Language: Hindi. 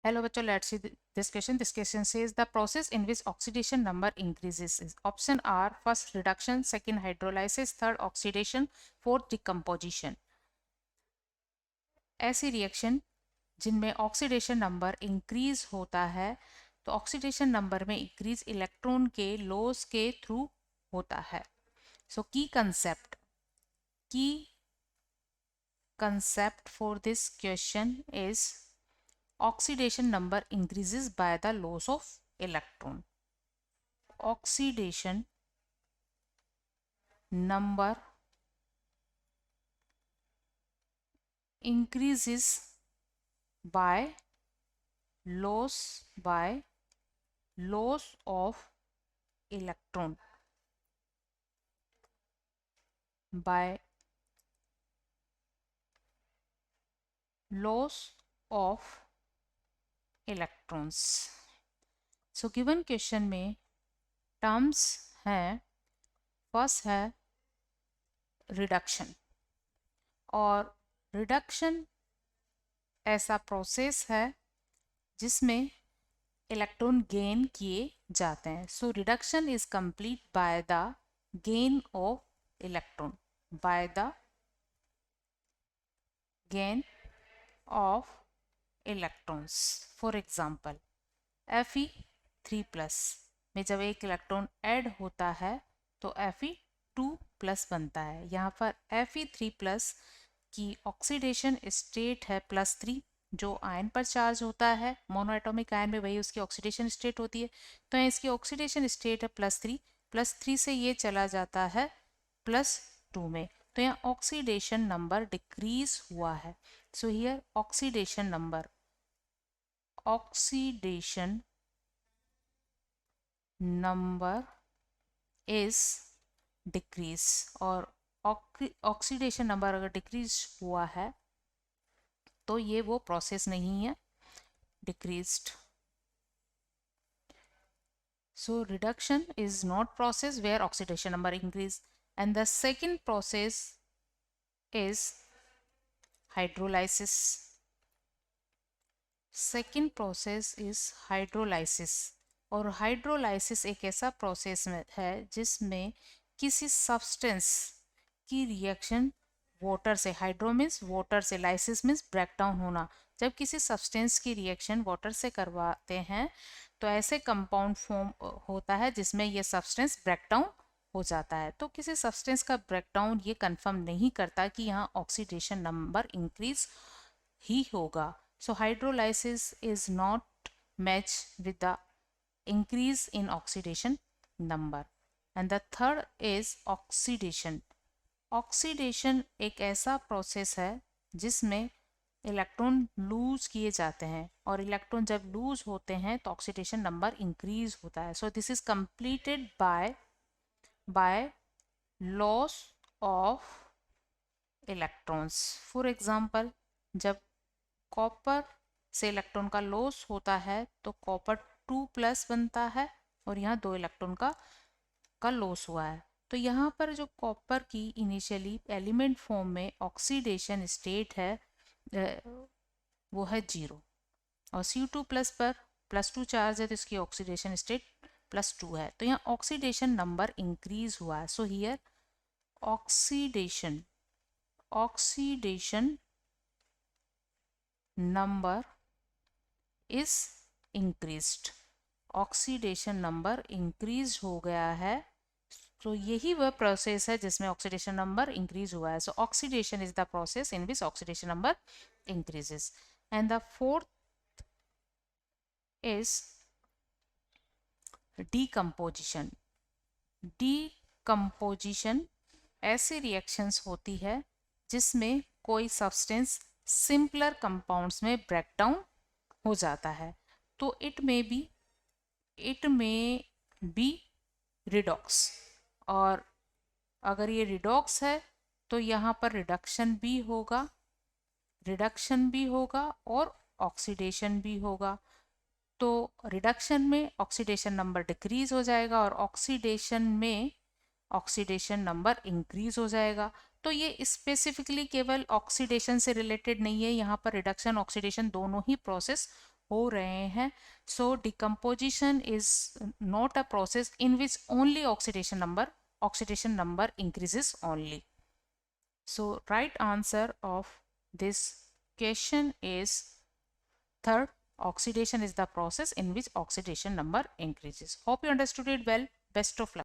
Hello bachcho, let's see this question. This question says the process in which oxidation number increases is option R, first reduction, second hydrolysis, third oxidation, fourth decomposition. ऐसी रिएक्शन जिनमें ऑक्सीडेशन नंबर इंक्रीज होता है, तो ऑक्सीडेशन नंबर में इंक्रीज इलेक्ट्रॉन के लॉस के थ्रू होता है. सो की concept for this question is oxidation number increases by the loss of electron. Oxidation number increases by loss of electron, by loss of electrons. So given question में टर्म्स हैं, फर्स्ट है रिडक्शन, और रिडक्शन ऐसा प्रोसेस है जिसमें इलेक्ट्रॉन गेन किए जाते हैं. सो reduction is complete by the gain of electron, by the gain of electrons. For example Fe3+ में जब एक इलेक्ट्रॉन ऐड होता है तो Fe2+ बनता है. यहाँ पर Fe3+ की ऑक्सीडेशन स्टेट है +3, जो आयन पर चार्ज होता है. मोनोएटॉमिक आयन में वही उसकी ऑक्सीडेशन स्टेट होती है. तो इसकी ऑक्सीडेशन स्टेट है +3 से ये चला जाता है +2 में. तो यहाँ ऑक्सीडेशन नंबर डिक्रीज हुआ है. So here oxidation number is decrease, और ऑक्सीडेशन नंबर अगर डिक्रीज हुआ है तो ये वो प्रोसेस नहीं है decreased. So reduction is not process where oxidation number increase. And the second process is hydrolysis. Second process is hydrolysis, और हाइड्रोलाइसिस एक ऐसा प्रोसेस है जिसमें किसी सब्सटेंस की रिएक्शन वाटर से, हाइड्रो मीन्स वाटर से, लाइसिस मीन्स ब्रेकडाउन होना. जब किसी सब्सटेंस की रिएक्शन वाटर से करवाते हैं तो ऐसे कंपाउंड फॉर्म होता है जिसमें ये सब्सटेंस ब्रेकडाउन हो जाता है. तो किसी सब्सटेंस का ब्रेकडाउन ये कंफर्म नहीं करता कि यहाँ ऑक्सीडेशन नंबर इंक्रीज ही होगा. So hydrolysis is not matched with the increase in oxidation number. And the third is oxidation. Oxidation एक ऐसा प्रोसेस है जिसमें इलेक्ट्रॉन लूज किए जाते हैं, और इलेक्ट्रॉन जब लूज होते हैं तो ऑक्सीडेशन नंबर इंक्रीज होता है. So this is completed by loss of electrons. For example, जब कॉपर से इलेक्ट्रॉन का लॉस होता है तो कॉपर 2+ बनता है, और यहाँ 2 इलेक्ट्रॉन का लॉस हुआ है. तो यहाँ पर जो कॉपर की इनिशियली एलिमेंट फॉर्म में ऑक्सीडेशन स्टेट है वो है 0, और Cu2+ पर +2 चार्ज है तो इसकी ऑक्सीडेशन स्टेट +2 है. तो यहाँ ऑक्सीडेशन नंबर इंक्रीज हुआ है. So here oxidation number is increased. Oxidation number increase हो गया है. तो यही वह प्रोसेस है जिसमें ऑक्सीडेशन नंबर इंक्रीज हुआ है. सो oxidation is the process in which oxidation number increases. And the fourth is decomposition. Decomposition ऐसी रिएक्शंस होती है जिसमें कोई सब्सटेंस सिंपलर कंपाउंड्स में ब्रेकडाउन हो जाता है. तो इट मे बी रिडॉक्स, और अगर ये रिडॉक्स है तो यहाँ पर रिडक्शन भी होगा और ऑक्सीडेशन भी होगा. तो रिडक्शन में ऑक्सीडेशन नंबर डिक्रीज हो जाएगा और ऑक्सीडेशन में ऑक्सीडेशन नंबर इंक्रीज हो जाएगा. तो ये स्पेसिफिकली केवल ऑक्सीडेशन से रिलेटेड नहीं है, यहाँ पर रिडक्शन ऑक्सीडेशन दोनों ही प्रोसेस हो रहे हैं. So decomposition is not a process in which only oxidation number increases only. So right answer of this question is third. Oxidation is the process in which oxidation number increases. Hope you understood it well. Best of luck.